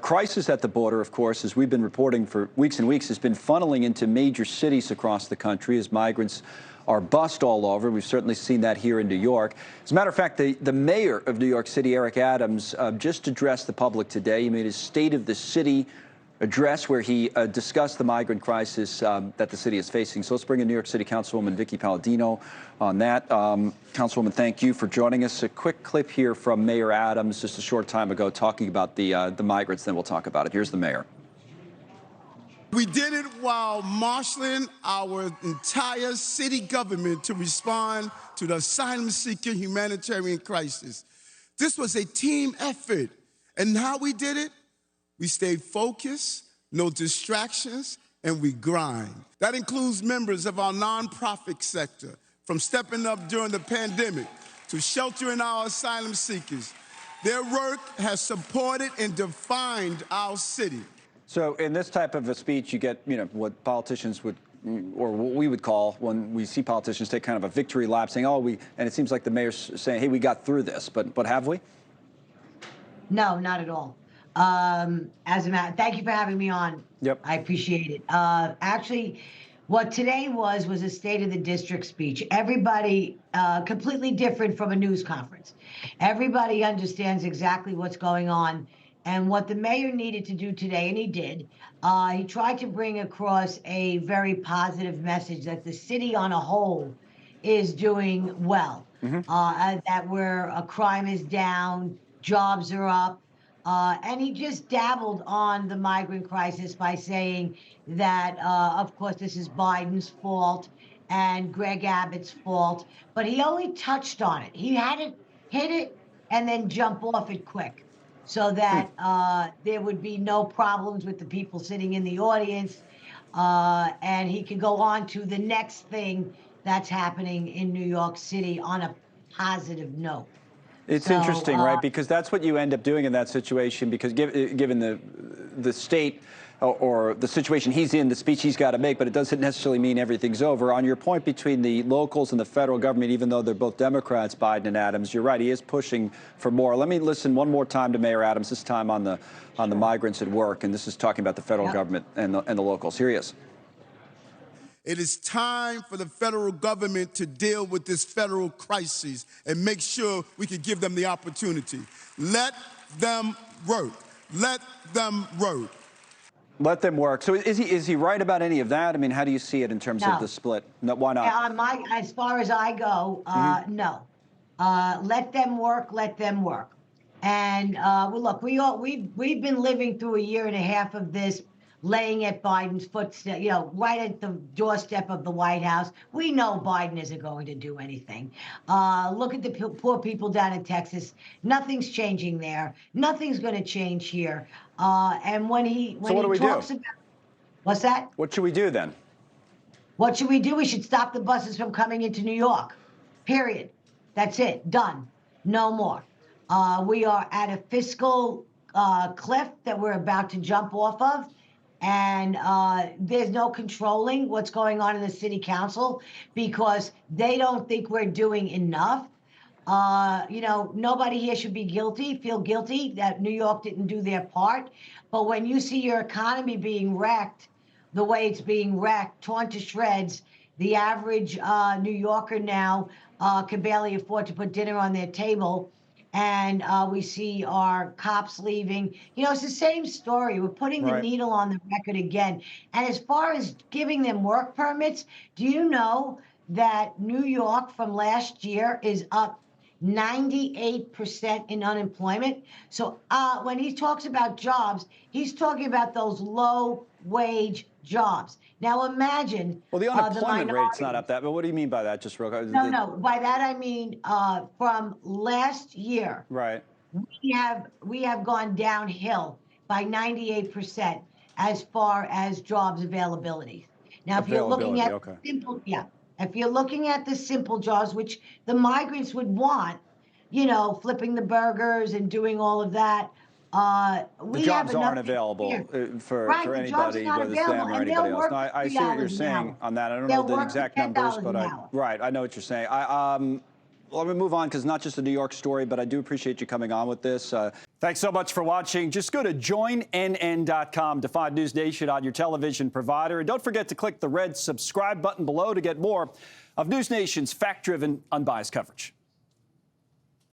crisis at the border, of course, as we've been reporting for weeks and weeks, has been funneling into major cities across the country as migrants are bussed all over. We've certainly seen that here in New York. As a matter of fact, the mayor of New York City, Eric Adams, just addressed the public today. He made his State of the City address where he discussed the migrant crisis that the city is facing. So let's bring in New York City Councilwoman Vickie Paladino on that. Councilwoman, thank you for joining us. A quick clip here from Mayor Adams just a short time ago talking about the migrants, then we'll talk about it. Here's the mayor. We did it while marshaling our entire city government to respond to the asylum-seeking humanitarian crisis. This was a team effort, and how we did it? We stayed focused, no distractions, and we grind. That includes members of our nonprofit sector, from stepping up during the pandemic to sheltering our asylum seekers. Their work has supported and defined our city. So in this type of a speech, you get, what politicians would, or what we would call, when we see politicians take kind of a victory lap, saying, and it seems like the mayor's saying, hey, we got through this, but have we? No, not at all. As a matter, thank you for having me on. Yep. I appreciate it. Actually, what today was a State of the District speech. Everybody, completely different from a news conference. Everybody understands exactly what's going on. And what the mayor needed to do today, and he did, he tried to bring across a very positive message that the city on a whole is doing well. That crime is down, jobs are up. And he just dabbled on the migrant crisis by saying that, of course, this is Biden's fault and Greg Abbott's fault. But he only touched on it. He had it, hit it, and then jump off it quick, so that there would be no problems with the people sitting in the audience, and he could go on to the next thing that's happening in New York City on a positive note. It's interesting, right? Because that's what you end up doing in that situation, because given the state or the situation he's in, the speech he's got to make, but it doesn't necessarily mean everything's over. On your point between the locals and the federal government, even though they're both Democrats, Biden and Adams, you're right, he is pushing for more. Let me listen one more time to Mayor Adams, this time on the migrants at work, and this is talking about the federal government and the locals. Here he is. It is time for the federal government to deal with this federal crisis and make sure we can give them the opportunity. Let them work. Let them work. Let them work. So is he right about any of that? I mean, how do you see it in terms of the split? No, why not? As far as I go, no. Let them work. Let them work. And well, look, we've been living through a year and a half of this, laying at Biden's footsteps, right at the doorstep of the White House. We know Biden isn't going to do anything. Look at the poor people down in Texas. Nothing's changing there. Nothing's going to change here. And when he talks about, what's that? What should we do then? What should we do? We should stop the buses from coming into New York. Period. That's it. Done. No more. We are at a fiscal cliff that we're about to jump off of. And there's no controlling what's going on in the city council because they don't think we're doing enough. Nobody here should feel guilty that New York didn't do their part. But when you see your economy being wrecked, the way it's being wrecked, torn to shreds, the average New Yorker now can barely afford to put dinner on their table. And we see our cops leaving. It's the same story. We're putting the needle on the record again. And as far as giving them work permits, do you know that New York from last year is up 98% in unemployment? So when he talks about jobs, he's talking about those low-wage jobs. Now imagine the unemployment rate's not up that, but what do you mean by that? Just real quick. No. By that I mean from last year. Right. We have gone downhill by 98% as far as jobs availability. Now, if you're looking at if you're looking at the simple jobs, which the migrants would want, flipping the burgers and doing all of that. The jobs aren't available for anybody, whether it's them or anybody else. No, I see what you're saying on that. I don't know the exact numbers, but I know what you're saying. let me move on because it's not just a New York story, but I do appreciate you coming on with this. Thanks so much for watching. Just go to joinnn.com to find News Nation on your television provider. And don't forget to click the red subscribe button below to get more of News Nation's fact-driven, unbiased coverage.